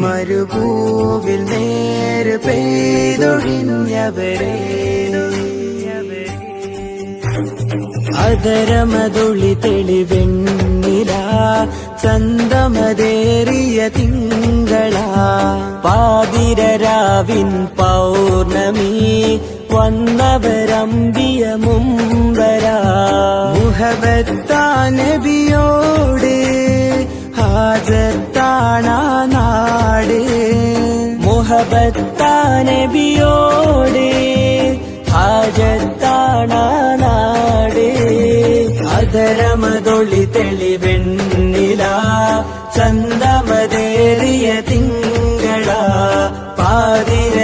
മരുഭൂവിൽ നേര് പെയ്തൊഴിഞ്ഞവരെ അതരമതൊളി തെളിവെണ്ണില ചന്തമതേറിയ തിങ്കള പാതിരരാവിൻ പൗർണമി വന്നവരമ്പിയ മുമ്പര മുഹബത്താ നബിയോട് ഹാജത്താണാ നാട് മുഹബത്താ നബിയോട് ഹാജത്താണാ നാട് അതരമതൊളി തെളിവെണ്ണില ചന്തമതേറിയ തിങ്കള പാതിര